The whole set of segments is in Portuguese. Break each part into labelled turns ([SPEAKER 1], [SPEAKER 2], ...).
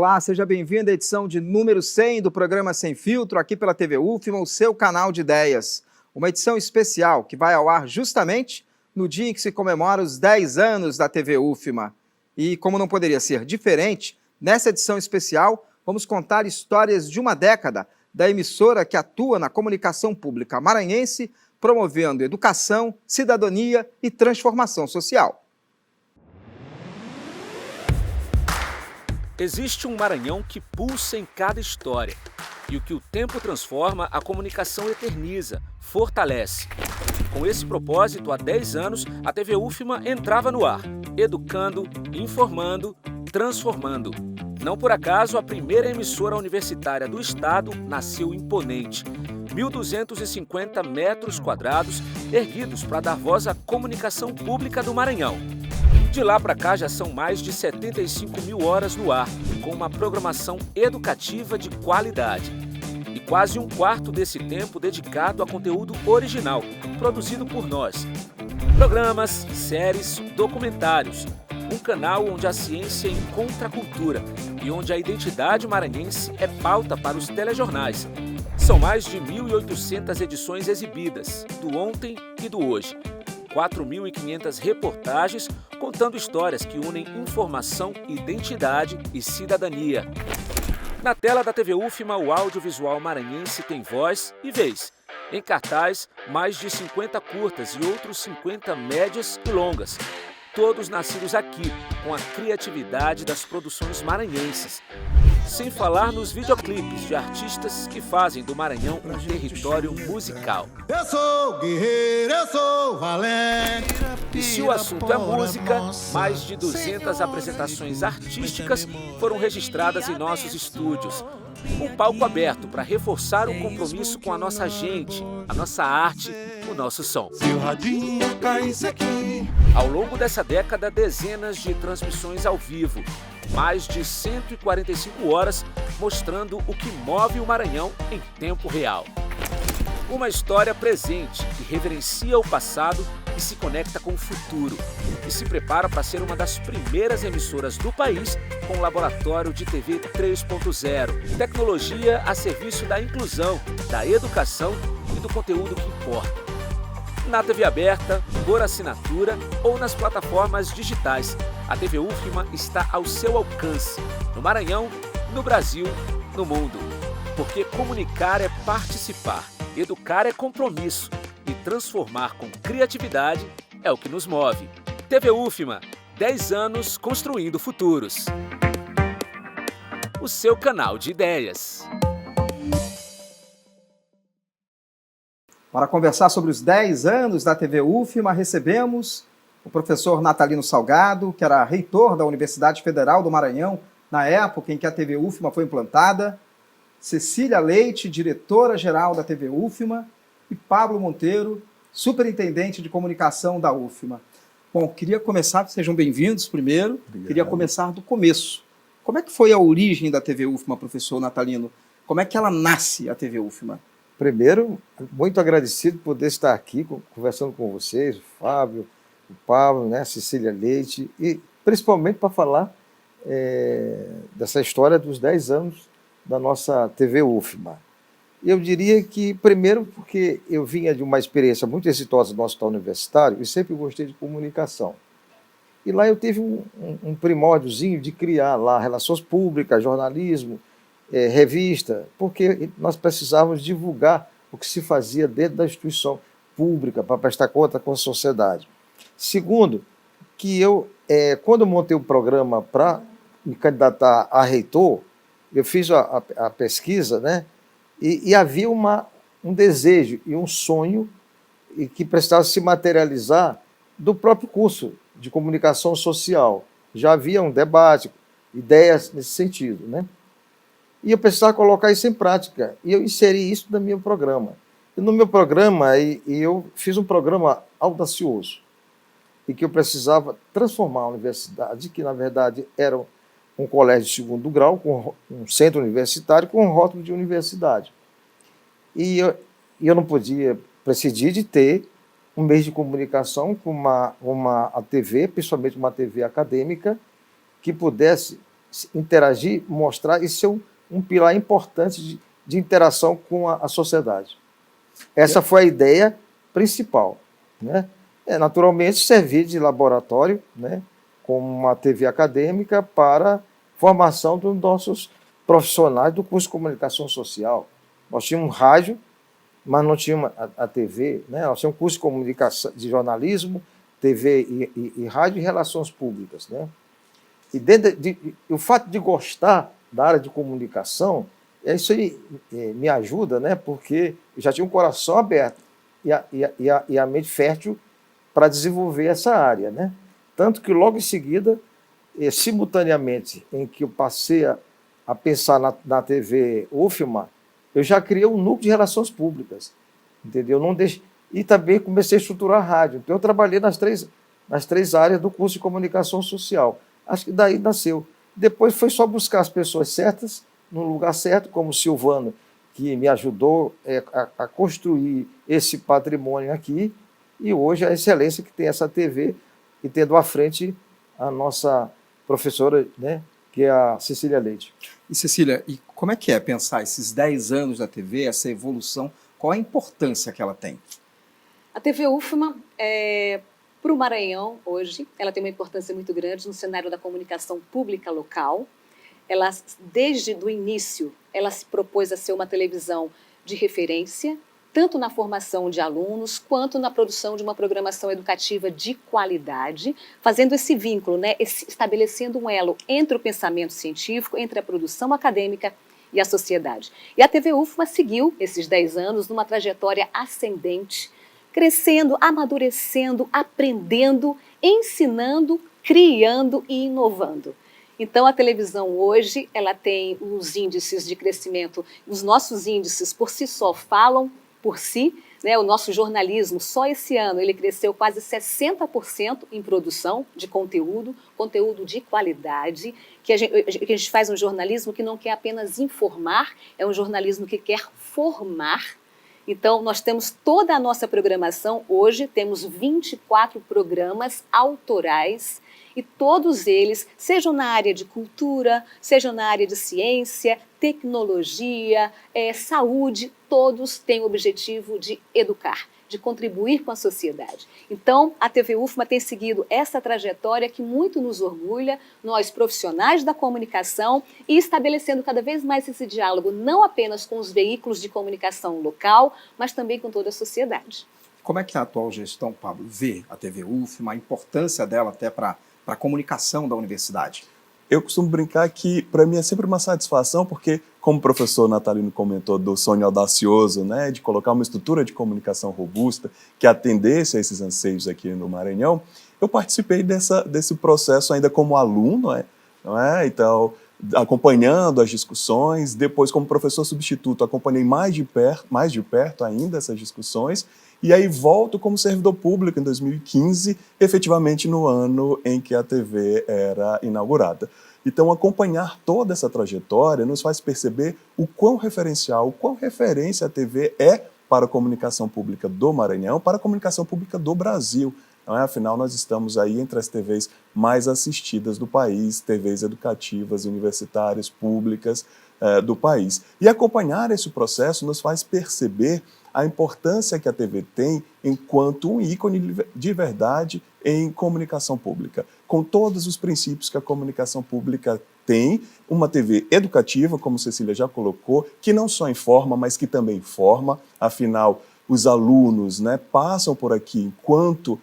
[SPEAKER 1] Olá, seja bem-vindo à edição de número 100 do programa Sem Filtro, aqui pela TV UFMA, o seu canal de ideias. Uma edição especial que vai ao ar justamente no dia em que se comemora os 10 anos da TV UFMA. E como não poderia ser diferente, nessa edição especial vamos contar histórias de uma década da emissora que atua na comunicação pública maranhense, promovendo educação, cidadania e transformação social.
[SPEAKER 2] Existe um Maranhão que pulsa em cada história. E o que o tempo transforma, a comunicação eterniza, fortalece. Com esse propósito, há 10 anos, a TV UFMA entrava no ar, educando, informando, transformando. Não por acaso, a primeira emissora universitária do estado nasceu imponente. 1.250 metros quadrados erguidos para dar voz à comunicação pública do Maranhão. De lá para cá já são mais de 75 mil horas no ar, com uma programação educativa de qualidade. E quase um quarto desse tempo dedicado a conteúdo original, produzido por nós. Programas, séries, documentários. Um canal onde a ciência encontra a cultura e onde a identidade maranhense é pauta para os telejornais. São mais de 1.800 edições exibidas, do ontem e do hoje. 4.500 reportagens contando histórias que unem informação, identidade e cidadania. Na tela da TV UFMA, o audiovisual maranhense tem voz e vez. Em cartaz, mais de 50 curtas e outros 50 médias e longas. Todos nascidos aqui, com a criatividade das produções maranhenses. Sem falar nos videoclipes de artistas que fazem do Maranhão um território musical.
[SPEAKER 3] Eu sou guerreiro, eu sou valente.
[SPEAKER 2] E se o assunto é música, mais de 200 apresentações artísticas foram registradas em nossos estúdios. Um palco aberto para reforçar o compromisso com a nossa gente, a nossa arte, o nosso som.
[SPEAKER 3] Se o radinho caísse aqui.
[SPEAKER 2] Ao longo dessa década, dezenas de transmissões ao vivo, mais de 145 horas mostrando o que move o Maranhão em tempo real. Uma história presente que reverencia o passado e se conecta com o futuro, e se prepara para ser uma das primeiras emissoras do país com um laboratório de TV 3.0, tecnologia a serviço da inclusão, da educação e do conteúdo que importa. Na TV aberta, por assinatura ou nas plataformas digitais, a TV UFMA está ao seu alcance, no Maranhão, no Brasil, no mundo. Porque comunicar é participar, educar é compromisso e transformar com criatividade é o que nos move. TV UFMA, 10 anos construindo futuros. O seu canal de ideias.
[SPEAKER 1] Para conversar sobre os 10 anos da TV UFMA, recebemos o professor Natalino Salgado, que era reitor da Universidade Federal do Maranhão, na época em que a TV UFMA foi implantada, Cecília Leite, diretora-geral da TV UFMA, e Pablo Monteiro, superintendente de comunicação da UFMA. Bom, queria começar, sejam bem-vindos primeiro,
[SPEAKER 4] Obrigado.
[SPEAKER 1] Queria começar do começo. Como é que foi a origem da TV UFMA, professor Natalino? Como é que ela nasce, a TV UFMA?
[SPEAKER 4] Primeiro, muito agradecido por poder estar aqui conversando com vocês, o Fábio, o Pablo, né, a Cecília Leite, e principalmente para falar dessa história dos 10 anos da nossa TV UFMA. Eu diria que, primeiro, porque eu vinha de uma experiência muito exitosa no hospital universitário e sempre gostei de comunicação. E lá eu tive um primórdiozinho de criar lá relações públicas, jornalismo, revista, porque nós precisávamos divulgar o que se fazia dentro da instituição pública para prestar conta com a sociedade. Segundo, que eu, quando eu montei o programa para me candidatar a reitor, eu fiz a pesquisa, né, e havia um desejo e um sonho e que precisava se materializar do próprio curso de comunicação social. Já havia um debate, ideias nesse sentido, né? E eu precisava colocar isso em prática. E eu inseri isso no meu programa. E no meu programa, eu fiz um programa audacioso, e que eu precisava transformar a universidade, que na verdade era um colégio de segundo grau, com um centro universitário, com um rótulo de universidade. E eu não podia prescindir de ter um meio de comunicação com a TV, principalmente uma TV acadêmica, que pudesse interagir, mostrar e ser um pilar importante de interação com a sociedade. Essa foi a ideia principal, né? Naturalmente, servir de laboratório, né, como uma TV acadêmica para formação dos nossos profissionais do curso de comunicação social. Nós tínhamos rádio, mas não tínhamos a TV, né? Nós tínhamos um curso de comunicação, de jornalismo, TV e rádio e relações públicas, né? E o fato de gostar da área de comunicação, isso aí me ajuda, né? Porque eu já tinha um coração aberto e a mente fértil para desenvolver essa área, né? Tanto que logo em seguida, simultaneamente, em que eu passei a pensar na TV UFMA, eu já criei um núcleo de relações públicas, entendeu? Não deixe... E também comecei a estruturar a rádio. Então, eu trabalhei nas três áreas do curso de comunicação social. Acho que daí nasceu. Depois foi só buscar as pessoas certas, no lugar certo, como o Silvano, que me ajudou a construir esse patrimônio aqui, e hoje a excelência que tem essa TV, e tendo à frente a nossa professora, né, que é a Cecília Leite.
[SPEAKER 1] E Cecília, e como é que é pensar esses 10 anos da TV, essa evolução, qual a importância que ela tem?
[SPEAKER 5] A TV UFMA, para o Maranhão, hoje, ela tem uma importância muito grande no cenário da comunicação pública local. Ela, desde o início, ela se propôs a ser uma televisão de referência, tanto na formação de alunos, quanto na produção de uma programação educativa de qualidade, fazendo esse vínculo, né, estabelecendo um elo entre o pensamento científico, entre a produção acadêmica e a sociedade. E a TV UFMA seguiu esses 10 anos numa trajetória ascendente, crescendo, amadurecendo, aprendendo, ensinando, criando e inovando. Então, a televisão hoje, ela tem os índices de crescimento, os nossos índices por si só falam por si, né? O nosso jornalismo, só esse ano, ele cresceu quase 60% em produção de conteúdo de qualidade, que a gente faz um jornalismo que não quer apenas informar, é um jornalismo que quer formar. Então, nós temos toda a nossa programação, hoje temos 24 programas autorais, e todos eles, sejam na área de cultura, sejam na área de ciência, tecnologia, saúde, todos têm o objetivo de educar, de contribuir com a sociedade. Então, a TV UFMA tem seguido essa trajetória que muito nos orgulha, nós profissionais da comunicação, e estabelecendo cada vez mais esse diálogo, não apenas com os veículos de comunicação local, mas também com toda a sociedade.
[SPEAKER 1] Como é que a atual gestão, Pablo, vê a TV UFMA, a importância dela até para a comunicação da universidade?
[SPEAKER 6] Eu costumo brincar que, para mim, é sempre uma satisfação, porque, como o professor Natalino comentou do sonho audacioso, né, de colocar uma estrutura de comunicação robusta que atendesse a esses anseios aqui no Maranhão, eu participei desse processo ainda como aluno, não é? Então, acompanhando as discussões, depois como professor substituto, acompanhei mais de perto ainda essas discussões, e aí volto como servidor público em 2015, efetivamente no ano em que a TV era inaugurada. Então, acompanhar toda essa trajetória nos faz perceber o quão referencial, o quão referência a TV é para a comunicação pública do Maranhão, para a comunicação pública do Brasil. Não é? Afinal, nós estamos aí entre as TVs mais assistidas do país, TVs educativas, universitárias, públicas do país. E acompanhar esse processo nos faz perceber a importância que a TV tem enquanto um ícone de verdade em comunicação pública, com todos os princípios que a comunicação pública tem, uma TV educativa, como Cecília já colocou, que não só informa, mas que também forma, afinal, os alunos, né, passam por aqui enquanto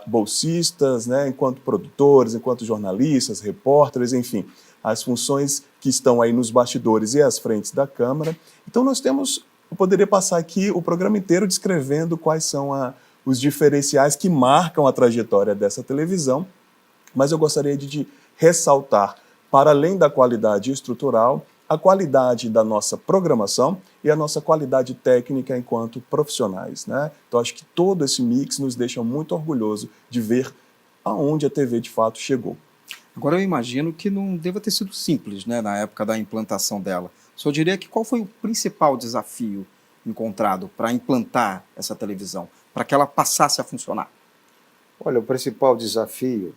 [SPEAKER 6] bolsistas, né, enquanto produtores, enquanto jornalistas, repórteres, enfim, as funções que estão aí nos bastidores e às frentes da Câmara. Então nós temos, eu poderia passar aqui o programa inteiro descrevendo quais são os diferenciais que marcam a trajetória dessa televisão, mas eu gostaria de ressaltar, para além da qualidade estrutural, a qualidade da nossa programação e a nossa qualidade técnica enquanto profissionais, né? Então, acho que todo esse mix nos deixa muito orgulhoso de ver aonde a TV de fato chegou.
[SPEAKER 1] Agora, eu imagino que não deva ter sido simples, né, na época da implantação dela. Só diria que qual foi o principal desafio encontrado para implantar essa televisão, para que ela passasse a funcionar?
[SPEAKER 4] Olha, o principal desafio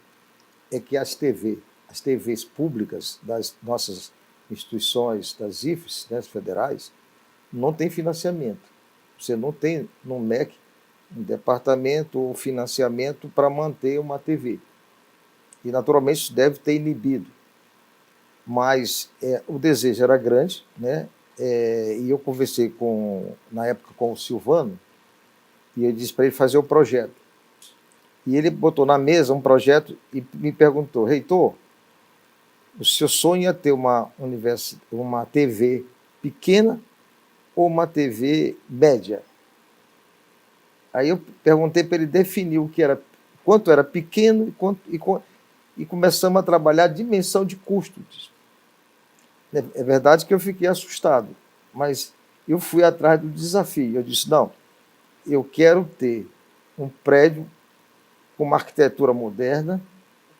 [SPEAKER 4] é que as TV as TVs públicas das nossas instituições, das IFES, né, federais, não tem financiamento. Você não tem no MEC um departamento ou financiamento para manter uma TV. E, naturalmente, isso deve ter inibido. Mas o desejo era grande, né? E eu conversei, na época, com o Silvano, e eu disse para ele fazer o projeto. E ele botou na mesa um projeto e me perguntou: reitor, o seu sonho é ter uma TV pequena ou uma TV média? Aí eu perguntei para ele definir quanto era pequeno e começamos a trabalhar a dimensão de custo disso. É verdade que eu fiquei assustado, mas eu fui atrás do desafio. Eu disse: não, eu quero ter um prédio com uma arquitetura moderna,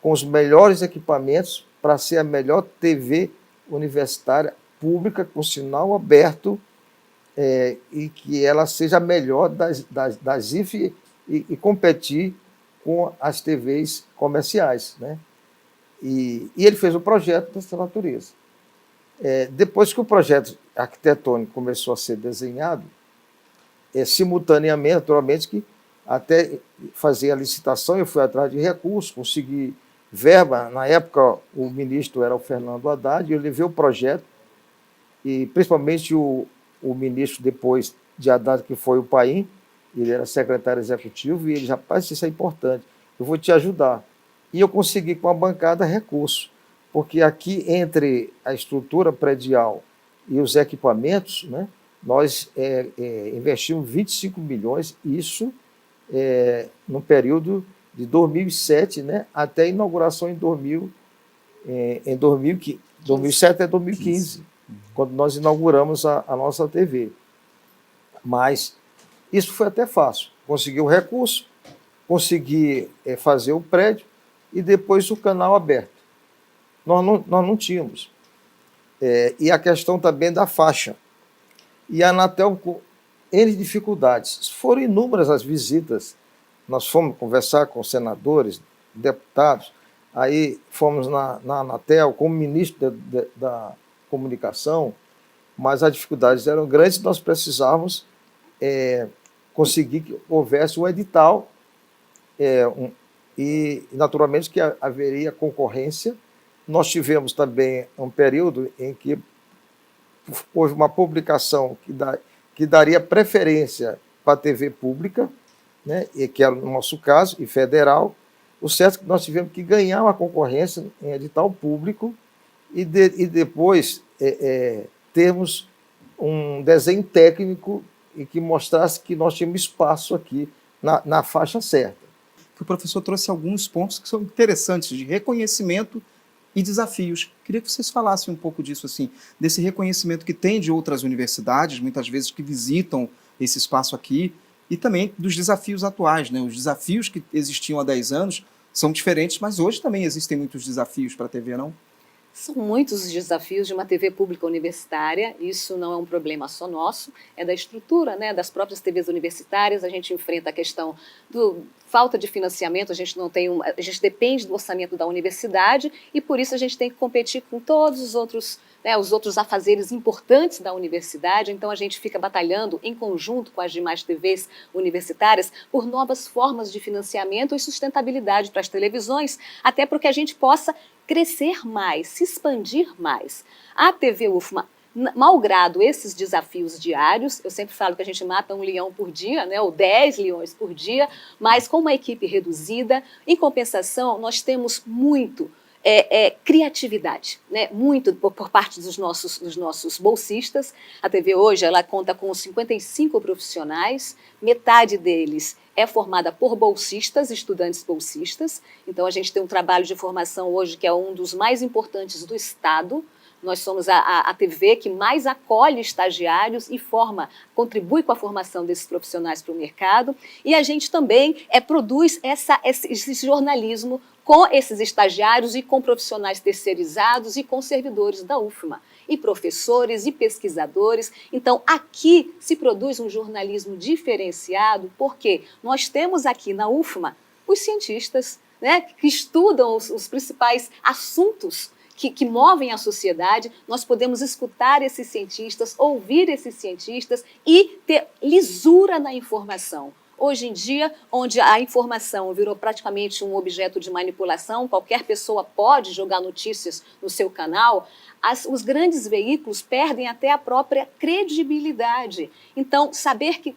[SPEAKER 4] com os melhores equipamentos para ser a melhor TV universitária pública, com sinal aberto, e que ela seja a melhor das IFE e competir com as TVs comerciais, né? E ele fez um projeto dessa natureza. Depois que o projeto arquitetônico começou a ser desenhado, simultaneamente, naturalmente, que até fazer a licitação, eu fui atrás de recursos, consegui verba. Na época, o ministro era o Fernando Haddad, e eu levei o projeto, e principalmente o ministro depois de Haddad, que foi o Paim, ele era secretário executivo, e ele: rapaz, isso é importante, eu vou te ajudar. E eu consegui, com a bancada, recursos, porque aqui, entre a estrutura predial e os equipamentos, né, nós investimos 25 milhões, isso no período de 2007, né, até a inauguração em 2007 a 2015, quando nós inauguramos a nossa TV. Mas isso foi até fácil. Consegui o recurso, consegui fazer o prédio e depois o canal aberto. Nós não tínhamos. E a questão também da faixa. E a Anatel, com N dificuldades. Foram inúmeras as visitas. Nós fomos conversar com senadores, deputados, aí fomos na Anatel com o ministro da Comunicação, mas as dificuldades eram grandes. Nós precisávamos conseguir que houvesse um edital e, naturalmente, que haveria concorrência. Nós tivemos também um período em que houve uma publicação que daria preferência para a TV pública, né, e que era no nosso caso, e federal. O certo é que nós tivemos que ganhar uma concorrência em edital público e depois termos um desenho técnico e que mostrasse que nós tínhamos espaço aqui na faixa certa.
[SPEAKER 1] Que o professor trouxe alguns pontos que são interessantes de reconhecimento e desafios. Queria que vocês falassem um pouco disso, assim, desse reconhecimento que tem de outras universidades, muitas vezes que visitam esse espaço aqui, e também dos desafios atuais, né? Os desafios que existiam há 10 anos são diferentes, mas hoje também existem muitos desafios para a TV, não?
[SPEAKER 5] São muitos os desafios de uma TV pública universitária. Isso não é um problema só nosso, é da estrutura, né, das próprias TVs universitárias. A gente enfrenta a questão da falta de financiamento, a gente depende do orçamento da universidade e por isso a gente tem que competir com todos os outros afazeres importantes da universidade. Então a gente fica batalhando em conjunto com as demais TVs universitárias por novas formas de financiamento e sustentabilidade para as televisões, até para que a gente possa crescer mais, se expandir mais. A TV UFMA, malgrado esses desafios diários, eu sempre falo que a gente mata um leão por dia, né, ou 10 leões por dia, mas com uma equipe reduzida. Em compensação, nós temos muito criatividade, né? Muito por parte dos nossos bolsistas. A TV hoje ela conta com 55 profissionais, metade deles é formada por bolsistas, estudantes bolsistas. Então a gente tem um trabalho de formação hoje que é um dos mais importantes do Estado. Nós somos a TV que mais acolhe estagiários e contribui com a formação desses profissionais para o mercado. E a gente também produz esse jornalismo com esses estagiários e com profissionais terceirizados e com servidores da UFMA, e professores e pesquisadores. Então, aqui se produz um jornalismo diferenciado, porque nós temos aqui na UFMA os cientistas, né, que estudam os principais assuntos que movem a sociedade, nós podemos escutar esses cientistas, ouvir esses cientistas e ter lisura na informação. Hoje em dia, onde a informação virou praticamente um objeto de manipulação, qualquer pessoa pode jogar notícias no seu canal, os grandes veículos perdem até a própria credibilidade. Então, saber que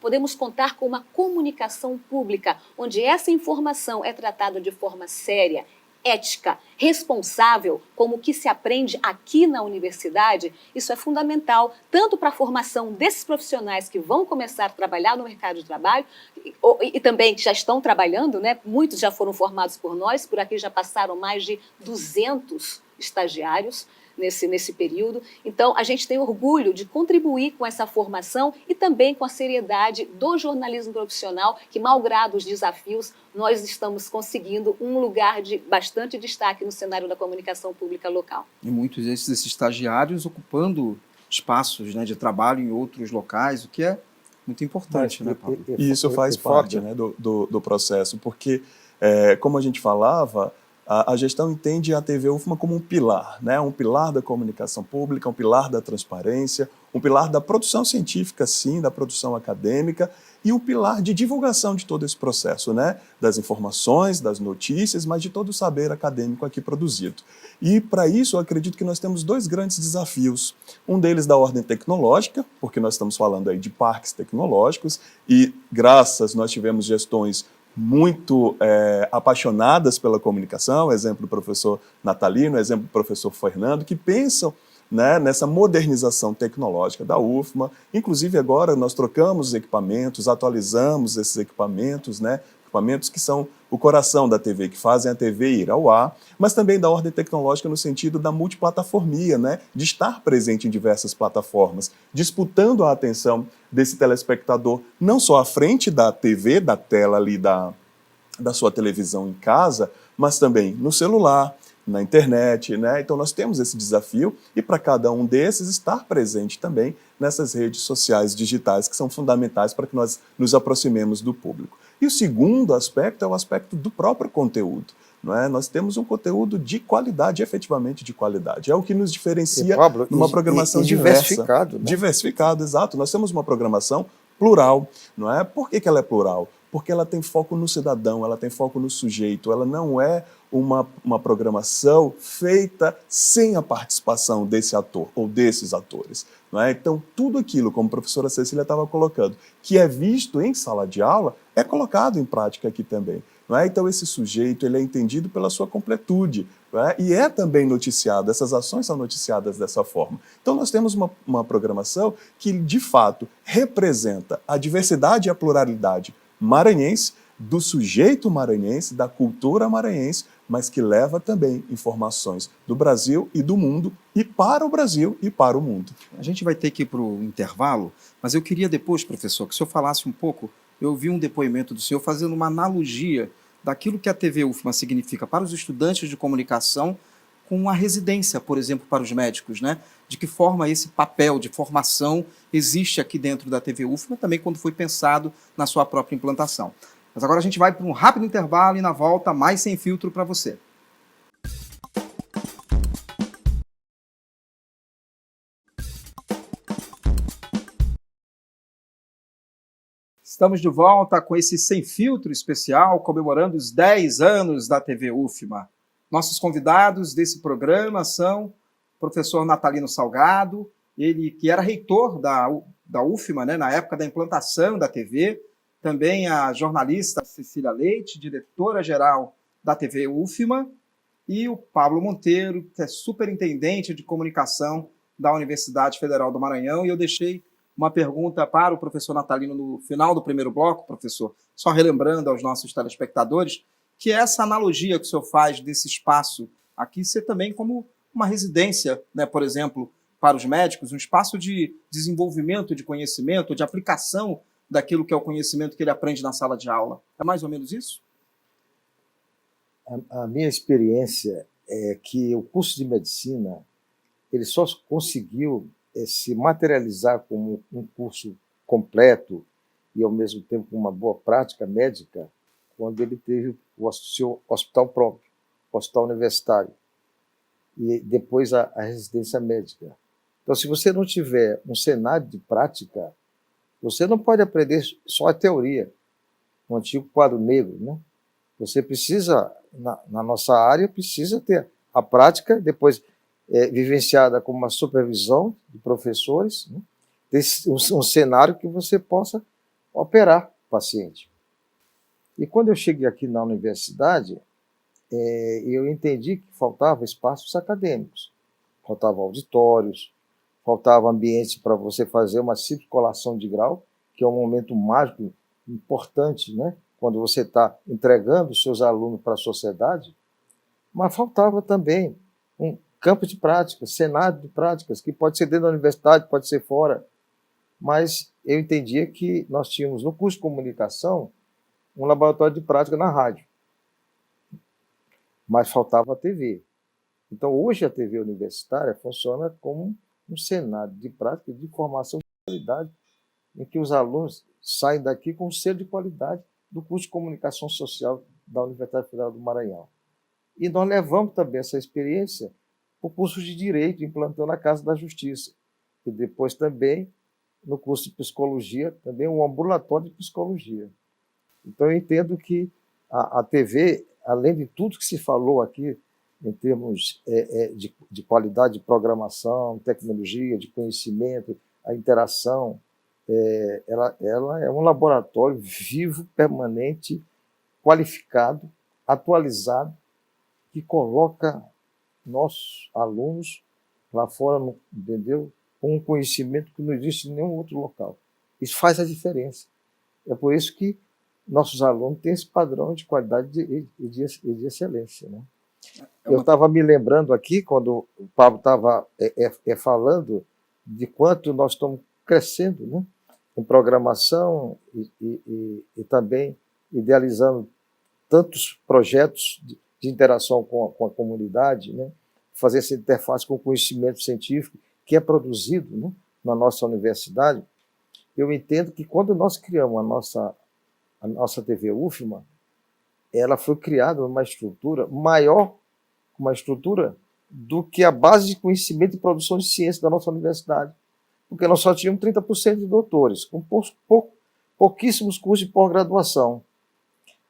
[SPEAKER 5] podemos contar com uma comunicação pública, onde essa informação é tratada de forma séria, ética, responsável, como o que se aprende aqui na universidade, isso é fundamental, tanto para a formação desses profissionais que vão começar a trabalhar no mercado de trabalho, e também que já estão trabalhando, né? Muitos já foram formados por nós, por aqui já passaram mais de 200 estagiários nesse período. Então, a gente tem orgulho de contribuir com essa formação e também com a seriedade do jornalismo profissional, que, malgrado os desafios, nós estamos conseguindo um lugar de bastante destaque no cenário da comunicação pública local.
[SPEAKER 1] E muitos desses estagiários ocupando espaços, né, de trabalho em outros locais, o que é muito importante, né, Paulo?
[SPEAKER 6] E isso faz parte, né, do processo, porque, como a gente falava, a gestão entende a TV UFMA como um pilar, né? Um pilar da comunicação pública, um pilar da transparência, um pilar da produção científica, sim, da produção acadêmica, e um pilar de divulgação de todo esse processo, né? Das informações, das notícias, mas de todo o saber acadêmico aqui produzido. E, para isso, eu acredito que nós temos dois grandes desafios. Um deles da ordem tecnológica, porque nós estamos falando aí de parques tecnológicos, e nós tivemos gestões muito apaixonadas pela comunicação, exemplo do professor Natalino, exemplo do professor Fernando, que pensam, né, nessa modernização tecnológica da UFMA. Inclusive agora nós trocamos os equipamentos, atualizamos esses equipamentos, né, equipamentos que são o coração da TV, que fazem a TV ir ao ar, mas também da ordem tecnológica no sentido da multiplataformia, né, de estar presente em diversas plataformas, disputando a atenção desse telespectador, não só à frente da TV, da tela ali da sua televisão em casa, mas também no celular, na internet, né? Então nós temos esse desafio e para cada um desses estar presente também nessas redes sociais digitais que são fundamentais para que nós nos aproximemos do público. E o segundo aspecto é o aspecto do próprio conteúdo. Não é? Nós temos um conteúdo de qualidade, efetivamente de qualidade. É o que nos diferencia numa programação diversa.
[SPEAKER 4] Diversificado. Né?
[SPEAKER 6] Diversificado, exato. Nós temos uma programação plural. Não é? Por que ela é plural? Porque ela tem foco no cidadão, ela tem foco no sujeito, ela não é uma programação feita sem a participação desse ator ou desses atores. Não é? Então, tudo aquilo, como a professora Cecília estava colocando, que é visto em sala de aula, é colocado em prática aqui também. Não é? Então, esse sujeito ele é entendido pela sua completude, não é? E é também noticiado, essas ações são noticiadas dessa forma. Então, nós temos uma programação que, de fato, representa a diversidade e a pluralidade maranhense, do sujeito maranhense, da cultura maranhense, mas que leva também informações do Brasil e do mundo, e para o Brasil e para o mundo.
[SPEAKER 1] A gente vai ter que ir para o intervalo, mas eu queria depois, professor, que o senhor falasse um pouco. Eu ouvi um depoimento do senhor fazendo uma analogia daquilo que a TV UFMA significa para os estudantes de comunicação com a residência, por exemplo, para os médicos, né? De que forma esse papel de formação existe aqui dentro da TV UFMA, também quando foi pensado na sua própria implantação. Mas agora a gente vai para um rápido intervalo e na volta mais Sem Filtro para você. Estamos de volta com esse Sem Filtro especial, comemorando os 10 anos da TV UFMA. Nossos convidados desse programa são o professor Natalino Salgado, ele que era reitor da UFMA, né, na época da implantação da TV, também a jornalista Cecília Leite, diretora-geral da TV UFMA, e o Pablo Monteiro, que é superintendente de comunicação da Universidade Federal do Maranhão. E eu deixei uma pergunta para o professor Natalino no final do primeiro bloco, professor, só relembrando aos nossos telespectadores, que é essa analogia que o senhor faz desse espaço aqui ser também como uma residência, né, por exemplo, para os médicos, um espaço de desenvolvimento de conhecimento, de aplicação daquilo que é o conhecimento que ele aprende na sala de aula. É mais ou menos isso?
[SPEAKER 4] A minha experiência é que o curso de medicina ele só conseguiu se materializar como um curso completo e, ao mesmo tempo, com uma boa prática médica quando ele teve o seu hospital próprio, o hospital universitário, e depois a residência médica. Então, se você não tiver um cenário de prática, você não pode aprender só a teoria, no antigo quadro negro, né? Você precisa, na nossa área, precisa ter a prática, depois vivenciada com uma supervisão de professores, né? Ter um cenário que você possa operar o paciente. E quando eu cheguei aqui na universidade, eu entendi que faltavam espaços acadêmicos, faltavam auditórios, faltava ambiente para você fazer uma simples colação de grau, que é um momento mágico importante, né? Quando você está entregando os seus alunos para a sociedade, mas faltava também um campo de práticas, cenário de práticas, que pode ser dentro da universidade, pode ser fora, mas eu entendia que nós tínhamos no curso de comunicação um laboratório de prática na rádio, mas faltava a TV. Então, hoje a TV universitária funciona como um cenário de prática de formação de qualidade, em que os alunos saem daqui com um selo de qualidade do curso de Comunicação Social da Universidade Federal do Maranhão. E nós levamos também essa experiência para o curso de Direito, implantando a Casa da Justiça, e depois também, no curso de Psicologia, também um ambulatório de Psicologia. Então, eu entendo que a TV, além de tudo que se falou aqui, em termos de qualidade de programação, tecnologia, de conhecimento, a interação, ela é um laboratório vivo, permanente, qualificado, atualizado, que coloca nossos alunos lá fora, entendeu? Com um conhecimento que não existe em nenhum outro local. Isso faz a diferença. É por isso que nossos alunos têm esse padrão de qualidade e de excelência, né? Eu estava me lembrando aqui, quando o Pablo estava falando, de quanto nós estamos crescendo, né? Em programação e também idealizando tantos projetos de interação com a comunidade, né? Fazer essa interface com o conhecimento científico que é produzido, né, na nossa universidade. Eu entendo que quando nós criamos a nossa TV UFMA, ela foi criada numa estrutura maior, uma estrutura do que a base de conhecimento e produção de ciência da nossa universidade, porque nós só tínhamos 30% de doutores, com pouquíssimos cursos de pós-graduação.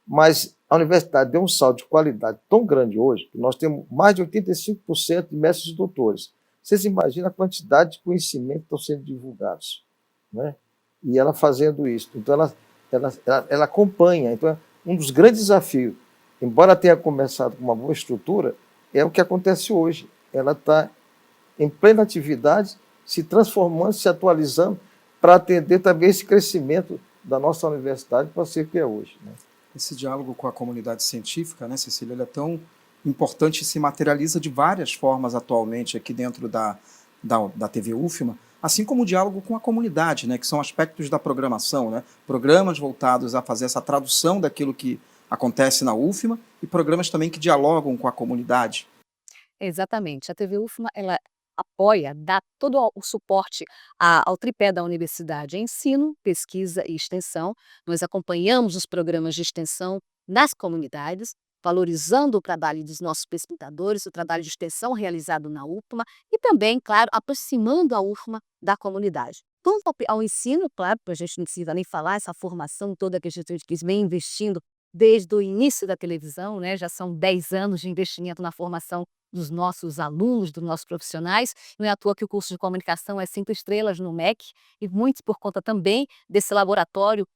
[SPEAKER 4] Mas a universidade deu um salto de qualidade tão grande hoje, que nós temos mais de 85% de mestres e doutores. Vocês imaginam a quantidade de conhecimento que estão sendo divulgados, né? E ela fazendo isso. Então, ela acompanha. Então, um dos grandes desafios, embora tenha começado com uma boa estrutura, é o que acontece hoje. Ela está em plena atividade, se transformando, se atualizando, para atender também esse crescimento da nossa universidade para ser o que é hoje, né?
[SPEAKER 1] Esse diálogo com a comunidade científica, né, Cecília, ele é tão importante e se materializa de várias formas atualmente aqui dentro da TV UFMA, assim como o diálogo com a comunidade, né, que são aspectos da programação, né, programas voltados a fazer essa tradução daquilo que acontece na UFMA e programas também que dialogam com a comunidade.
[SPEAKER 5] Exatamente. A TV UFMA, ela apoia, dá todo o suporte ao tripé da universidade, ensino, pesquisa e extensão. Nós acompanhamos os programas de extensão nas comunidades, valorizando o trabalho dos nossos pesquisadores, o trabalho de extensão realizado na UFMA e também, claro, aproximando a UFMA da comunidade. Quanto ao ensino, claro, a gente não precisa nem falar, essa formação toda que a gente vem investindo desde o início da televisão, né? Já são 10 anos de investimento na formação dos nossos alunos, dos nossos profissionais. Não é à toa que o curso de comunicação é 5 estrelas no MEC, e muito por conta também desse laboratório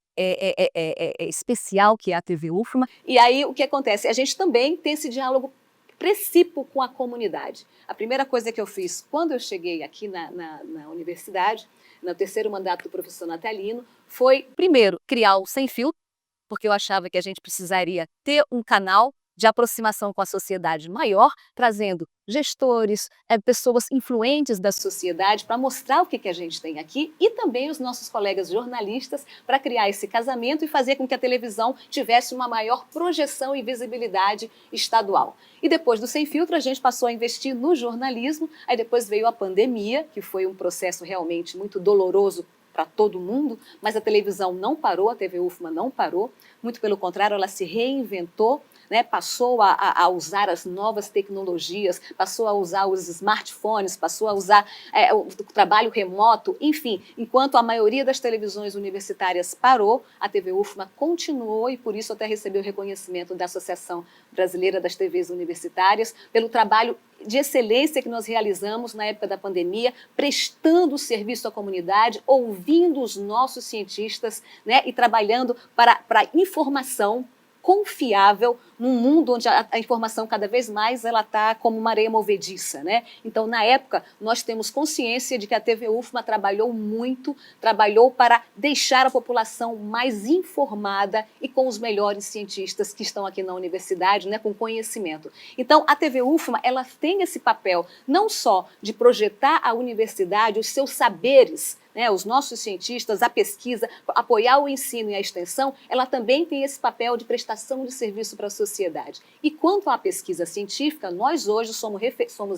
[SPEAKER 5] especial que é a TV UFMA. E aí o que acontece? A gente também tem esse diálogo precípuo com a comunidade. A primeira coisa que eu fiz quando eu cheguei aqui na universidade, no terceiro mandato do professor Natalino, foi, primeiro, criar o Sem Filtro, porque eu achava que a gente precisaria ter um canal de aproximação com a sociedade maior, trazendo gestores, pessoas influentes da sociedade para mostrar o que a gente tem aqui e também os nossos colegas jornalistas para criar esse casamento e fazer com que a televisão tivesse uma maior projeção e visibilidade estadual. E depois do Sem Filtro, a gente passou a investir no jornalismo, aí depois veio a pandemia, que foi um processo realmente muito doloroso para todo mundo, mas a televisão não parou, a TV UFMA não parou, muito pelo contrário, ela se reinventou, né, passou a usar as novas tecnologias, passou a usar os smartphones, passou a usar o trabalho remoto, enfim, enquanto a maioria das televisões universitárias parou, a TV UFMA continuou e por isso até recebeu o reconhecimento da Associação Brasileira das TVs Universitárias pelo trabalho de excelência que nós realizamos na época da pandemia, prestando serviço à comunidade, ouvindo os nossos cientistas, né, e trabalhando para informação confiável num mundo onde a informação cada vez mais ela está como uma areia movediça, né? Então, na época, nós temos consciência de que a TV UFMA trabalhou muito, trabalhou para deixar a população mais informada e com os melhores cientistas que estão aqui na universidade, né, com conhecimento. Então, a TV UFMA, ela tem esse papel não só de projetar a universidade, os seus saberes, né, os nossos cientistas, a pesquisa, apoiar o ensino e a extensão, ela também tem esse papel de prestação de serviço para a sociedade. E quanto à pesquisa científica, nós hoje somos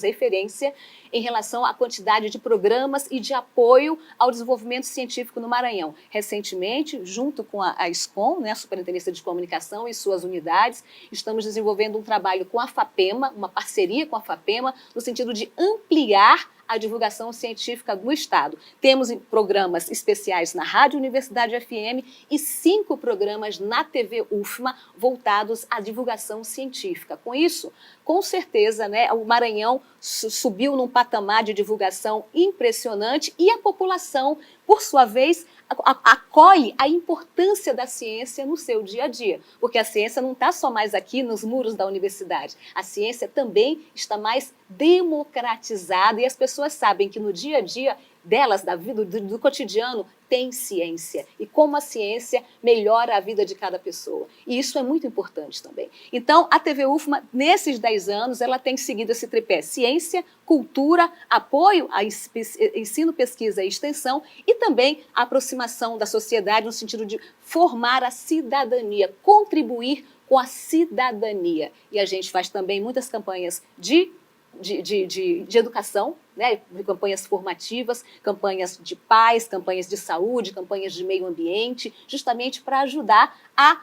[SPEAKER 5] referência em relação à quantidade de programas e de apoio ao desenvolvimento científico no Maranhão. Recentemente, junto com a SCOM, né, a Superintendência de Comunicação e suas unidades, estamos desenvolvendo um trabalho com a FAPEMA, uma parceria com a FAPEMA, no sentido de ampliar a divulgação científica do Estado. Temos programas especiais na Rádio Universidade FM e 5 programas na TV UFMA voltados à divulgação científica. Com isso, com certeza, né, o Maranhão subiu num patamar de divulgação impressionante e a população, por sua vez, acolhe a importância da ciência no seu dia a dia, porque a ciência não está só mais aqui nos muros da universidade, a ciência também está mais democratizada e as pessoas sabem que no dia a dia delas, da vida, do cotidiano, tem ciência. E como a ciência melhora a vida de cada pessoa. E isso é muito importante também. Então, a TV UFMA, nesses 10 anos, ela tem seguido esse tripé: ciência, cultura, apoio a ensino, pesquisa e extensão e também a aproximação da sociedade no sentido de formar a cidadania, contribuir com a cidadania. E a gente faz também muitas campanhas de educação, né? Campanhas formativas, campanhas de paz, campanhas de saúde, campanhas de meio ambiente, justamente para ajudar a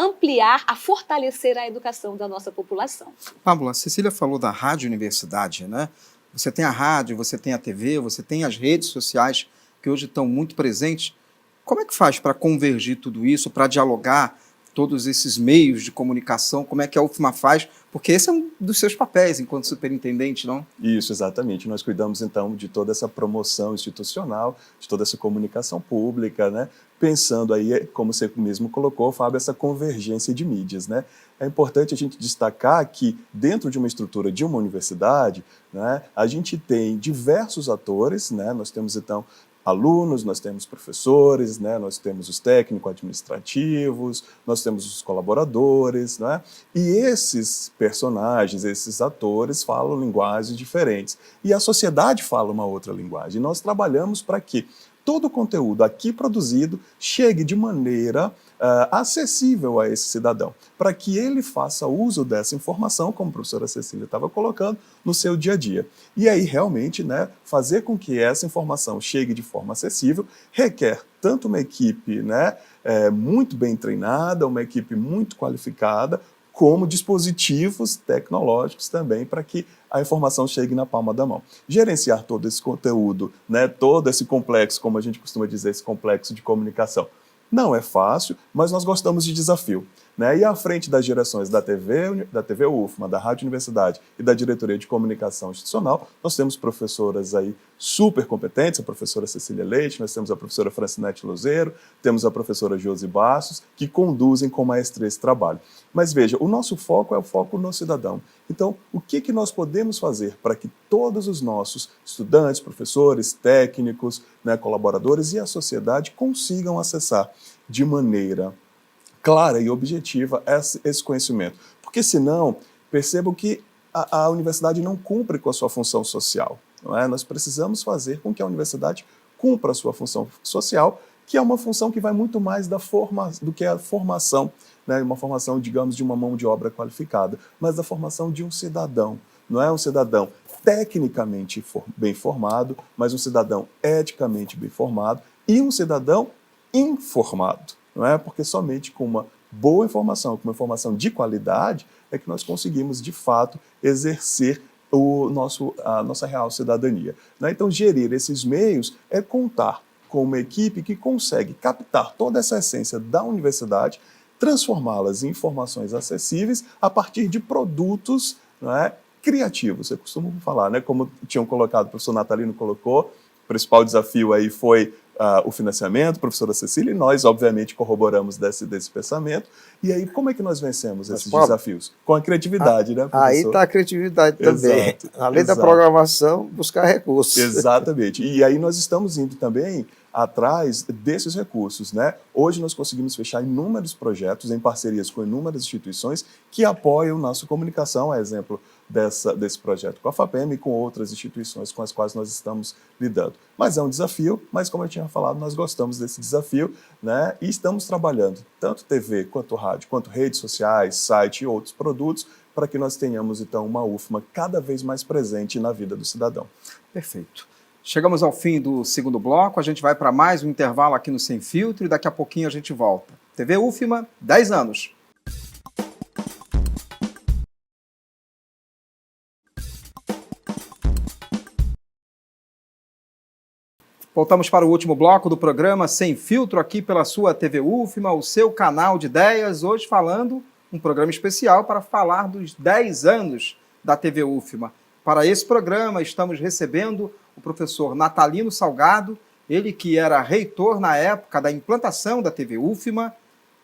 [SPEAKER 5] ampliar, a fortalecer a educação da nossa população.
[SPEAKER 1] Pablo, a Cecília falou da Rádio Universidade, né? Você tem a rádio, você tem a TV, você tem as redes sociais que hoje estão muito presentes. Como é que faz para convergir tudo isso, para dialogar todos esses meios de comunicação? Como é que a UFMA faz? Porque esse é um dos seus papéis enquanto superintendente, não?
[SPEAKER 6] Isso, exatamente. Nós cuidamos, então, de toda essa promoção institucional, de toda essa comunicação pública, né? Pensando aí, como você mesmo colocou, Fábio, essa convergência de mídias, né? É importante a gente destacar que, dentro de uma estrutura de uma universidade, né, a gente tem diversos atores, né? Nós temos, então, alunos, nós temos professores, né? Nós temos os técnicos administrativos, nós temos os colaboradores, né? E esses personagens, esses atores falam linguagens diferentes. E a sociedade fala uma outra linguagem. Nós trabalhamos para que todo o conteúdo aqui produzido chegue de maneira acessível a esse cidadão, para que ele faça uso dessa informação, como a professora Cecília estava colocando, no seu dia a dia. E aí, realmente, né, fazer com que essa informação chegue de forma acessível requer tanto uma equipe, né, muito bem treinada, uma equipe muito qualificada, como dispositivos tecnológicos também para que a informação chegue na palma da mão. Gerenciar todo esse conteúdo, né, todo esse complexo, como a gente costuma dizer, esse complexo de comunicação, não é fácil, mas nós gostamos de desafio, né? E à frente das direções da TV UFMA, da Rádio Universidade e da Diretoria de Comunicação Institucional, nós temos professoras aí super competentes, a professora Cecília Leite, nós temos a professora Francinete Lozeiro, temos a professora Josi Bastos, que conduzem com maestria esse trabalho. Mas veja, o nosso foco é o foco no cidadão. Então, o que nós podemos fazer para que todos os nossos estudantes, professores, técnicos, né, colaboradores e a sociedade consigam acessar de maneira clara e objetiva esse conhecimento? Porque senão, percebam que a universidade não cumpre com a sua função social. Não é? Nós precisamos fazer com que a universidade cumpra a sua função social, que é uma função que vai muito mais do que a formação, né? Uma formação, digamos, de uma mão de obra qualificada, mas da formação de um cidadão. Não é um cidadão tecnicamente bem formado, mas um cidadão eticamente bem formado e um cidadão informado, não é? Porque somente com uma boa informação, com uma informação de qualidade, é que nós conseguimos, de fato, exercer a nossa real cidadania, né? Então, gerir esses meios é contar com uma equipe que consegue captar toda essa essência da universidade, transformá-las em informações acessíveis a partir de produtos, não é, criativos. Eu costumo falar, né, como tinham colocado, o professor Natalino colocou, o principal desafio aí foi o financiamento, a professora Cecília, e nós, obviamente, corroboramos desse pensamento. E aí, como é que nós vencemos esses desafios? Com a criatividade, né, professor?
[SPEAKER 4] Aí está a criatividade também.
[SPEAKER 6] Exato,
[SPEAKER 4] Além da
[SPEAKER 6] exato.
[SPEAKER 4] programação, buscar recursos.
[SPEAKER 6] Exatamente. E aí nós estamos indo também atrás desses recursos, né? Hoje nós conseguimos fechar inúmeros projetos em parcerias com inúmeras instituições que apoiam nossa comunicação, a exemplo desse projeto com a FAPEM e com outras instituições com as quais nós estamos lidando. Mas é um desafio, mas como eu tinha falado, nós gostamos desse desafio, né? E estamos trabalhando tanto TV, quanto rádio, quanto redes sociais, site e outros produtos, para que nós tenhamos, então, uma UFMA cada vez mais presente na vida do cidadão.
[SPEAKER 1] Perfeito. Chegamos ao fim do segundo bloco, a gente vai para mais um intervalo aqui no Sem Filtro e daqui a pouquinho a gente volta. TV UFMA, 10 anos. Voltamos para o último bloco do programa Sem Filtro, aqui pela sua TV UFMA, o seu canal de ideias, hoje falando um programa especial para falar dos 10 anos da TV UFMA. Para esse programa, estamos recebendo o professor Natalino Salgado, ele que era reitor na época da implantação da TV UFMA,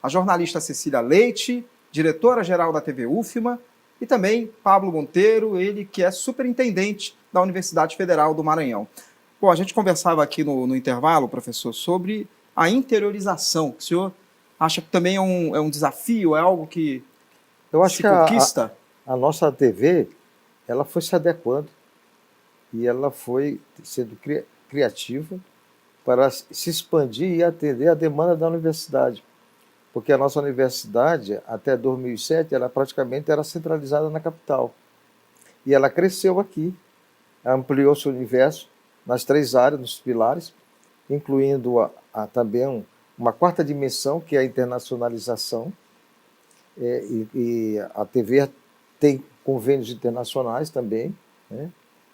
[SPEAKER 1] a jornalista Cecília Leite, diretora-geral da TV UFMA, e também Pablo Monteiro, ele que é superintendente da Universidade Federal do Maranhão. Bom, a gente conversava aqui no intervalo, professor, sobre a interiorização, que o senhor acha que também é um desafio, é algo que
[SPEAKER 4] Eu acho
[SPEAKER 1] se
[SPEAKER 4] que
[SPEAKER 1] conquista?
[SPEAKER 4] a nossa TV, ela foi se adequando e ela foi sendo criativa para se expandir e atender a demanda da universidade. Porque a nossa universidade, até 2007, ela praticamente era centralizada na capital. E ela cresceu aqui, ampliou seu universo nas 3 áreas, nos pilares, incluindo também uma quarta dimensão, que é a internacionalização. E a TV tem convênios internacionais também, né?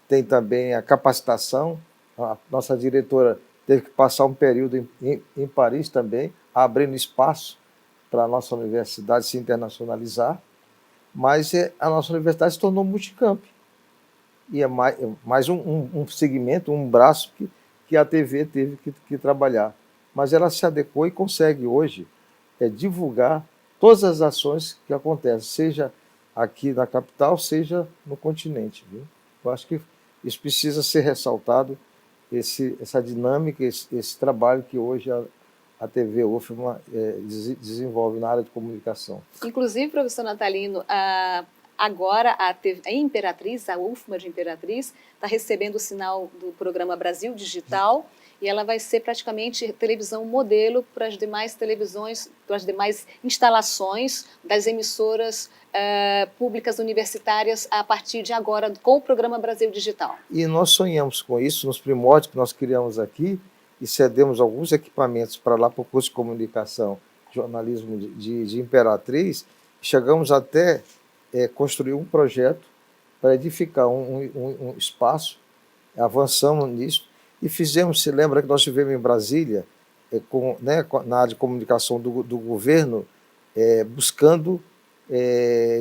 [SPEAKER 4] Tem também a capacitação. A nossa diretora teve que passar um período em Paris também, abrindo espaço para a nossa universidade se internacionalizar. Mas a nossa universidade se tornou multicamp. E é mais um segmento, um braço que a TV teve que trabalhar. Mas ela se adequou e consegue hoje divulgar todas as ações que acontecem, seja aqui na capital, seja no continente. Viu? Eu acho que isso precisa ser ressaltado, essa dinâmica, esse trabalho que hoje a TV UFMA desenvolve na área de comunicação.
[SPEAKER 5] Inclusive, professor Natalino, agora a Imperatriz, a UFMA de Imperatriz, está recebendo o sinal do programa Brasil Digital e ela vai ser praticamente televisão modelo para as demais televisões, para as demais instalações das emissoras públicas universitárias a partir de agora com o programa Brasil Digital.
[SPEAKER 4] E nós sonhamos com isso nos primórdios que nós criamos aqui e cedemos alguns equipamentos para lá para o curso de comunicação, jornalismo de Imperatriz. Chegamos até construir um projeto para edificar um espaço, avançamos nisso e fizemos, se lembra que nós estivemos em Brasília, na área de comunicação do governo, buscando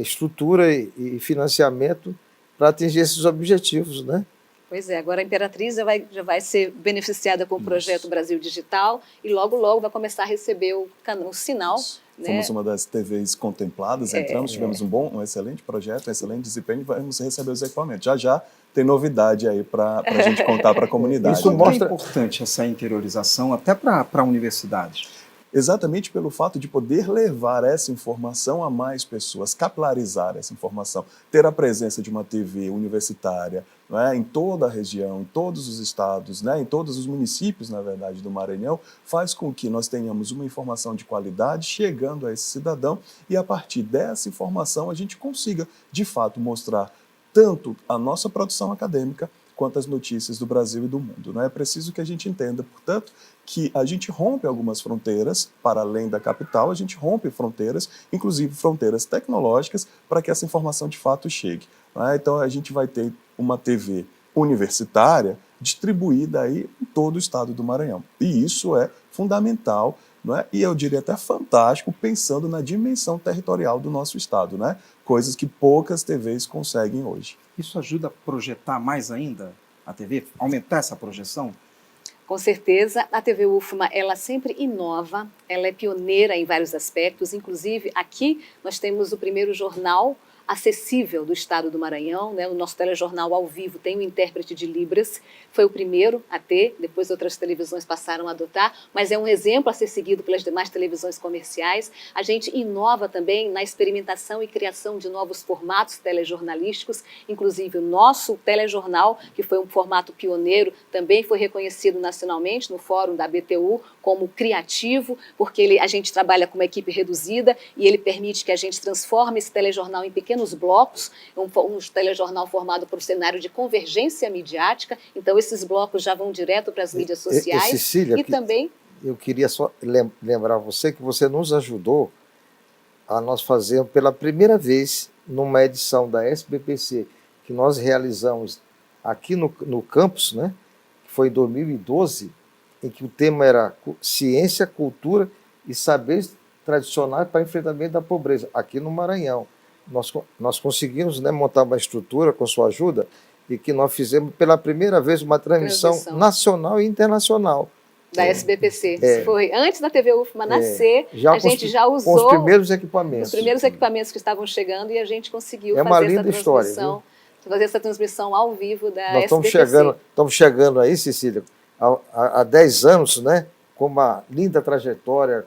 [SPEAKER 4] estrutura e financiamento para atingir esses objetivos, né?
[SPEAKER 5] Pois é, agora a Imperatriz já vai ser beneficiada com o projeto Brasil Digital e logo vai começar a receber o sinal. Né?
[SPEAKER 6] Fomos uma das TVs contempladas, entramos, tivemos um excelente projeto, um excelente desempenho e vamos receber os equipamentos. Já tem novidade aí para a gente contar para a comunidade.
[SPEAKER 1] Isso mostra importante essa interiorização até para a universidade.
[SPEAKER 6] Exatamente pelo fato de poder levar essa informação a mais pessoas, capilarizar essa informação, ter a presença de uma TV universitária, não é, em toda a região, em todos os estados, né, em todos os municípios, na verdade, do Maranhão, faz com que nós tenhamos uma informação de qualidade chegando a esse cidadão e, a partir dessa informação, a gente consiga, de fato, mostrar tanto a nossa produção acadêmica quanto as notícias do Brasil e do mundo. Não é preciso que a gente entenda, portanto, que a gente rompe algumas fronteiras para além da capital, a gente rompe fronteiras, inclusive fronteiras tecnológicas, para que essa informação de fato chegue. Não é? Então a gente vai ter uma TV universitária distribuída aí em todo o estado do Maranhão. E isso é fundamental, não é? E eu diria até fantástico, pensando na dimensão territorial do nosso estado, né? Coisas que poucas TVs conseguem hoje.
[SPEAKER 1] Isso ajuda a projetar mais ainda a TV? Aumentar essa projeção?
[SPEAKER 5] Com certeza, a TV UFMA, ela sempre inova, ela é pioneira em vários aspectos, inclusive aqui nós temos o primeiro jornal acessível do estado do Maranhão, né? O nosso telejornal ao vivo tem um intérprete de Libras, foi o primeiro a ter, depois outras televisões passaram a adotar, mas é um exemplo a ser seguido pelas demais televisões comerciais. A gente inova também na experimentação e criação de novos formatos telejornalísticos, inclusive o nosso telejornal, que foi um formato pioneiro, também foi reconhecido nacionalmente no fórum da BTU como criativo, porque a gente trabalha com uma equipe reduzida e ele permite que a gente transforme esse telejornal em pequenos blocos, um telejornal formado por um cenário de convergência midiática, então esses blocos já vão direto para as mídias sociais.
[SPEAKER 4] Cecília,
[SPEAKER 5] e também...
[SPEAKER 4] Eu queria só lembrar você que você nos ajudou a nós fazer pela primeira vez numa edição da SBPC que nós realizamos aqui no campus, né, que foi em 2012, em que o tema era ciência, cultura e saberes tradicionais para enfrentamento da pobreza, aqui no Maranhão. Nós conseguimos, né, montar uma estrutura com sua ajuda e que nós fizemos pela primeira vez uma transmissão nacional e internacional.
[SPEAKER 5] Da SBPC. Foi antes da TV UFMA nascer, a gente já usou
[SPEAKER 4] com os primeiros equipamentos.
[SPEAKER 5] Os primeiros equipamentos que estavam chegando e a gente conseguiu fazer essa transmissão ao vivo da SBPC.
[SPEAKER 4] Estamos chegando aí, Cecília, há 10 anos, né, com uma linda trajetória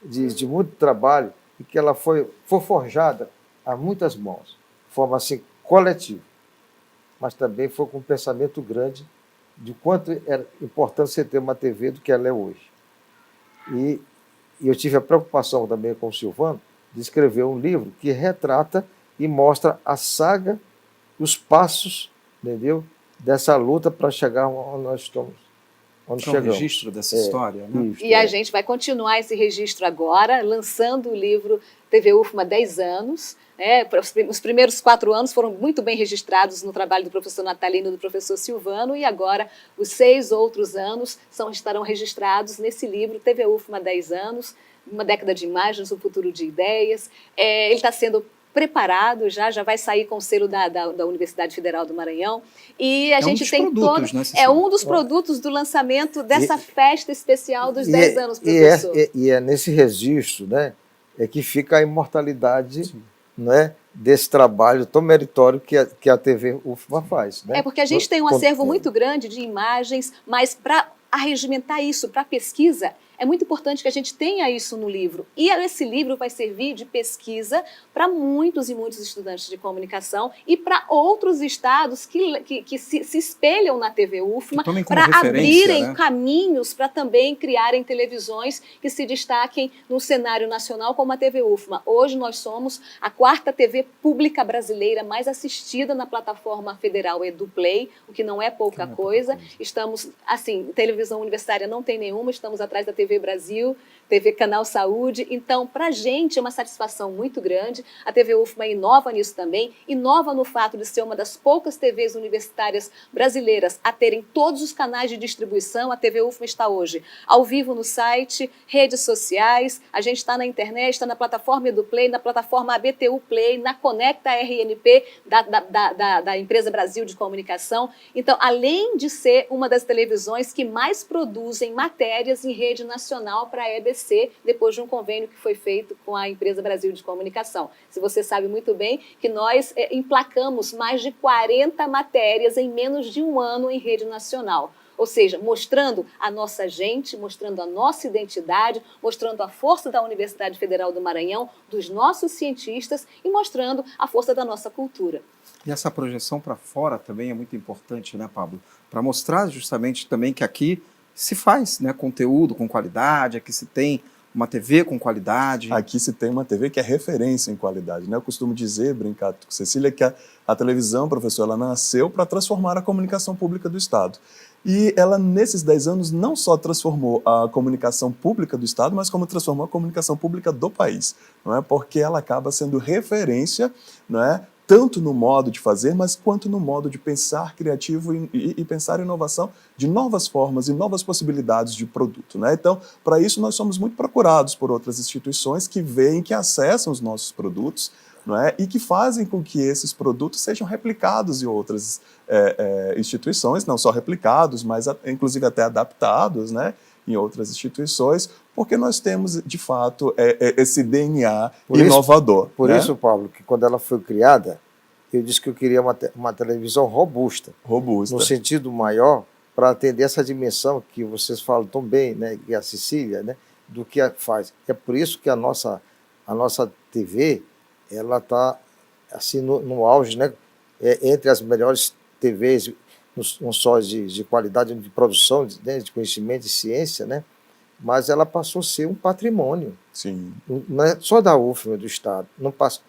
[SPEAKER 4] de muito trabalho e que ela foi forjada a muitas mãos, de forma assim coletiva, mas também foi com um pensamento grande de quanto era importante você ter uma TV do que ela é hoje. E eu tive a preocupação também com o Silvano de escrever um livro que retrata e mostra a saga, os passos, entendeu, dessa luta para chegar onde nós estamos.
[SPEAKER 1] Um registro dessa história, né?
[SPEAKER 5] E a gente vai continuar esse registro agora, lançando o livro TV UFMA 10 anos. Os primeiros 4 anos foram muito bem registrados no trabalho do professor Natalino e do professor Silvano, e agora os 6 outros anos estarão registrados nesse livro TV UFMA 10 anos, uma década de imagens, um futuro de ideias. Ele está sendo preparado, já vai sair com o selo da Universidade Federal do Maranhão. E a gente tem todo...
[SPEAKER 1] Né,
[SPEAKER 5] é um dos produtos do lançamento dessa festa especial dos 10 anos, professor.
[SPEAKER 4] E é nesse registro, né, que fica a imortalidade, né, desse trabalho tão meritório que a TV UFMA faz. Né?
[SPEAKER 5] Porque a gente tem um acervo muito grande de imagens, mas para arregimentar isso para pesquisa, é muito importante que a gente tenha isso no livro. E esse livro vai servir de pesquisa para muitos e muitos estudantes de comunicação e para outros estados que se espelham na TV UFMA para abrirem caminhos para também criarem televisões que se destaquem no cenário nacional como a TV UFMA. Hoje nós somos a 4ª TV pública brasileira mais assistida na plataforma federal EduPlay, o que não é pouca coisa. Estamos, assim, televisão universitária não tem nenhuma, estamos atrás da TV Brasil, TV Canal Saúde. Então, para a gente é uma satisfação muito grande. A TV UFMA inova nisso também, inova no fato de ser uma das poucas TVs universitárias brasileiras a terem todos os canais de distribuição. A TV UFMA está hoje ao vivo no site, redes sociais, a gente está na internet, está na plataforma EduPlay, na plataforma ABTU Play, na Conecta RNP da Empresa Brasil de Comunicação. Então, além de ser uma das televisões que mais produzem matérias em rede nacional para a EBC, depois de um convênio que foi feito com a Empresa Brasil de Comunicação. Se você sabe muito bem que nós emplacamos mais de 40 matérias em menos de um ano em rede nacional. Ou seja, mostrando a nossa gente, mostrando a nossa identidade, mostrando a força da Universidade Federal do Maranhão, dos nossos cientistas e mostrando a força da nossa cultura.
[SPEAKER 1] E essa projeção para fora também é muito importante, né, Pablo? Para mostrar justamente também que aqui se faz, né, conteúdo com qualidade, aqui se tem uma TV com qualidade?
[SPEAKER 6] Aqui se tem uma TV que é referência em qualidade, né? Eu costumo dizer, brincar com Cecília, que a televisão, professor, ela nasceu para transformar a comunicação pública do Estado. E ela, nesses 10 anos, não só transformou a comunicação pública do Estado, mas como transformou a comunicação pública do país, não é? Porque ela acaba sendo referência, não é? Tanto no modo de fazer, mas quanto no modo de pensar criativo e pensar inovação de novas formas e novas possibilidades de produto, né? Então, para isso, nós somos muito procurados por outras instituições que veem, que acessam os nossos produtos, não é? E que fazem com que esses produtos sejam replicados em outras instituições, não só replicados, mas inclusive até adaptados, né? Em outras instituições, porque nós temos, de fato, esse DNA inovador.
[SPEAKER 4] Por
[SPEAKER 6] né?
[SPEAKER 4] isso, Pablo, que quando ela foi criada, eu disse que eu queria uma televisão robusta.
[SPEAKER 6] Robusta.
[SPEAKER 4] No sentido maior, para atender essa dimensão que vocês falam tão bem, né, e a Cecília, né, do que faz. É por isso que a nossa TV, ela está assim, no auge, né, entre as melhores TVs, não só de qualidade de produção, de conhecimento, de ciência, né, mas ela passou a ser um patrimônio.
[SPEAKER 6] Sim.
[SPEAKER 4] Não é só da UFMA, do Estado. Não passa,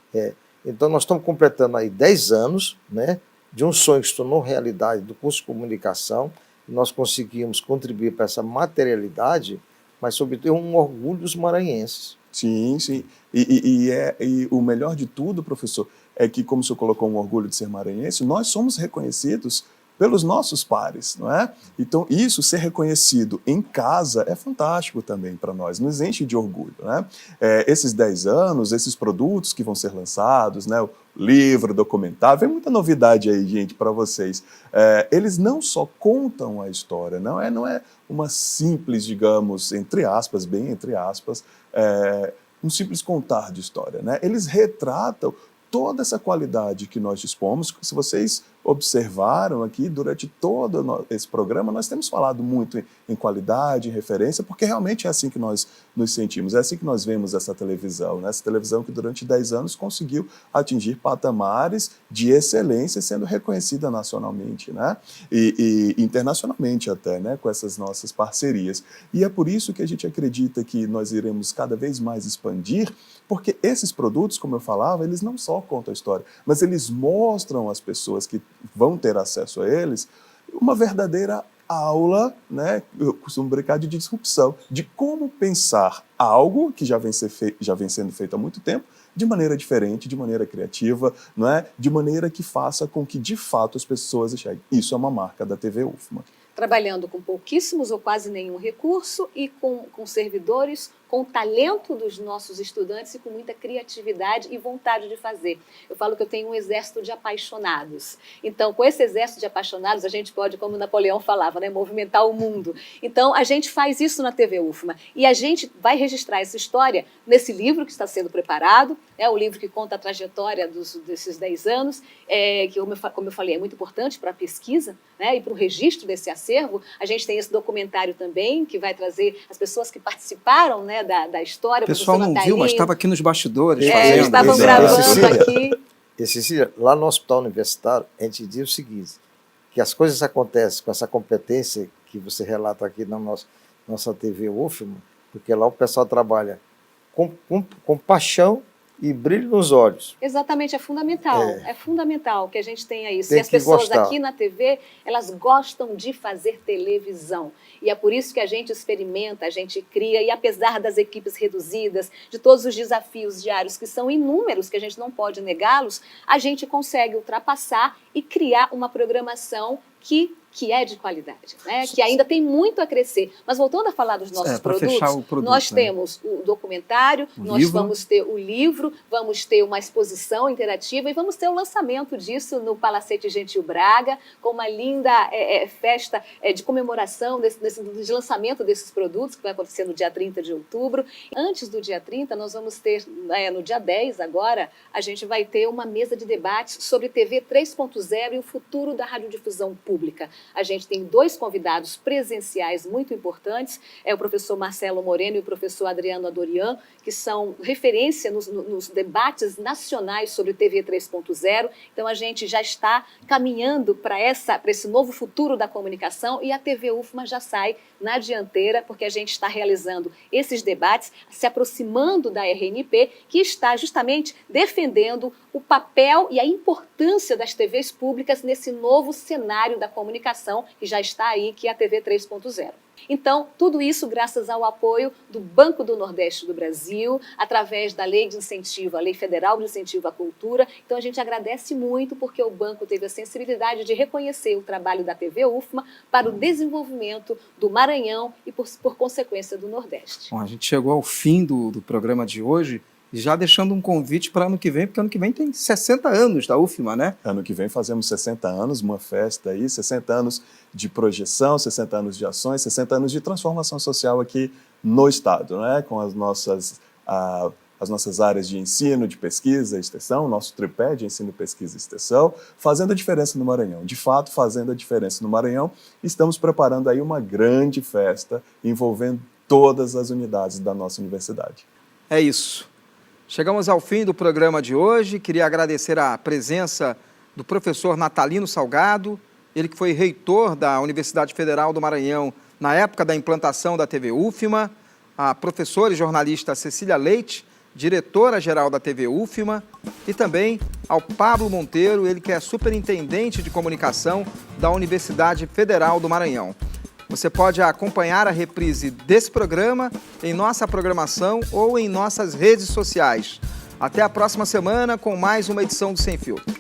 [SPEAKER 4] então, nós estamos completando aí 10 anos, né, de um sonho que se tornou realidade do curso de comunicação. Nós conseguimos contribuir para essa materialidade, mas, sobretudo, um orgulho dos maranhenses.
[SPEAKER 6] Sim, sim. E o melhor de tudo, professor, é que, como o senhor colocou um orgulho de ser maranhense, nós somos reconhecidos pelos nossos pares, não é? Então, isso, ser reconhecido em casa, é fantástico também para nós, nos enche de orgulho, né? Esses 10 anos, esses produtos que vão ser lançados, né? O livro, documentário, vem muita novidade aí, gente, para vocês. Eles não só contam a história, não é uma simples, digamos, entre aspas, bem entre aspas, um simples contar de história, né? Eles retratam toda essa qualidade que nós dispomos. Se vocês observaram aqui, durante todo esse programa, nós temos falado muito em qualidade, em referência, porque realmente é assim que nós nos sentimos, é assim que nós vemos essa televisão, né? Essa televisão que durante 10 anos conseguiu atingir patamares de excelência, sendo reconhecida nacionalmente, né? E internacionalmente até, né? Com essas nossas parcerias. E é por isso que a gente acredita que nós iremos cada vez mais expandir, porque esses produtos, como eu falava, eles não só contam a história, mas eles mostram às pessoas que vão ter acesso a eles uma verdadeira aula, né? Eu costumo brincar de disrupção, de como pensar algo que já vem sendo feito há muito tempo, de maneira diferente, de maneira criativa, não é? De maneira que faça com que, de fato, as pessoas enxerguem. Isso é uma marca da TV UFMA.
[SPEAKER 5] Trabalhando com pouquíssimos ou quase nenhum recurso e com servidores, com o talento dos nossos estudantes e com muita criatividade e vontade de fazer. Eu falo que eu tenho um exército de apaixonados. Então, com esse exército de apaixonados, a gente pode, como Napoleão falava, né, movimentar o mundo. Então, a gente faz isso na TV UFMA. E a gente vai registrar essa história nesse livro que está sendo preparado, o livro que conta a trajetória desses 10 anos, que, como eu falei, é muito importante para a pesquisa, né, e para o registro desse acervo. A gente tem esse documentário também, que vai trazer as pessoas que participaram, né, da história.
[SPEAKER 1] O pessoal não viu, mas estava aqui nos bastidores fazendo.
[SPEAKER 5] Eles estavam gravando aqui.
[SPEAKER 4] E, Cecília, lá no Hospital Universitário, a gente diz o seguinte, que as coisas acontecem com essa competência que você relata aqui na nossa TV UFMA, porque lá o pessoal trabalha com paixão e brilho nos olhos.
[SPEAKER 5] Exatamente, é fundamental que a gente tenha isso.
[SPEAKER 4] Tem
[SPEAKER 5] E as pessoas
[SPEAKER 4] gostar.
[SPEAKER 5] aqui na TV, elas gostam de fazer televisão. E é por isso que a gente experimenta, a gente cria, e apesar das equipes reduzidas, de todos os desafios diários, que são inúmeros, que a gente não pode negá-los, a gente consegue ultrapassar e criar uma programação que é de qualidade, né? Que ainda tem muito a crescer. Mas voltando a falar dos nossos produtos, nós temos o documentário, nós vamos ter o livro, vamos ter uma exposição interativa e vamos ter o lançamento disso no Palacete Gentil Braga, com uma linda festa de comemoração de lançamento desses produtos, que vai acontecer no dia 30 de outubro. Antes do dia 30, nós vamos ter, no dia 10 agora, a gente vai ter uma mesa de debates sobre TV 3.0 e o futuro da radiodifusão pública. A gente tem 2 convidados presenciais muito importantes, é o professor Marcelo Moreno e o professor Adriano Adorian, que são referência nos debates nacionais sobre TV 3.0. Então, a gente já está caminhando para esse novo futuro da comunicação e a TV UFMA já sai na dianteira, porque a gente está realizando esses debates, se aproximando da RNP, que está justamente defendendo o papel e a importância das TVs públicas nesse novo cenário da comunicação que já está aí, que é a TV 3.0. Então, tudo isso graças ao apoio do Banco do Nordeste do Brasil, através da Lei de Incentivo, a Lei Federal de Incentivo à Cultura. Então, a gente agradece muito porque o banco teve a sensibilidade de reconhecer o trabalho da TV UFMA para o desenvolvimento do Maranhão e, por consequência, do Nordeste.
[SPEAKER 1] Bom, a gente chegou ao fim do programa de hoje, já deixando um convite para ano que vem, porque ano que vem tem 60 anos da UFMA, né?
[SPEAKER 6] Ano que vem fazemos 60 anos, uma festa aí, 60 anos de projeção, 60 anos de ações, 60 anos de transformação social aqui no Estado, né? Com as nossas áreas de ensino, de pesquisa e extensão, nosso tripé de ensino, pesquisa e extensão, fazendo a diferença no Maranhão. De fato, fazendo a diferença no Maranhão, estamos preparando aí uma grande festa envolvendo todas as unidades da nossa universidade.
[SPEAKER 1] É isso. Chegamos ao fim do programa de hoje. Queria agradecer a presença do professor Natalino Salgado, ele que foi reitor da Universidade Federal do Maranhão na época da implantação da TV UFMA, a professora e jornalista Cecília Leite, diretora-geral da TV UFMA, e também ao Pablo Monteiro, ele que é superintendente de comunicação da Universidade Federal do Maranhão. Você pode acompanhar a reprise desse programa em nossa programação ou em nossas redes sociais. Até a próxima semana com mais uma edição do Sem Filtro.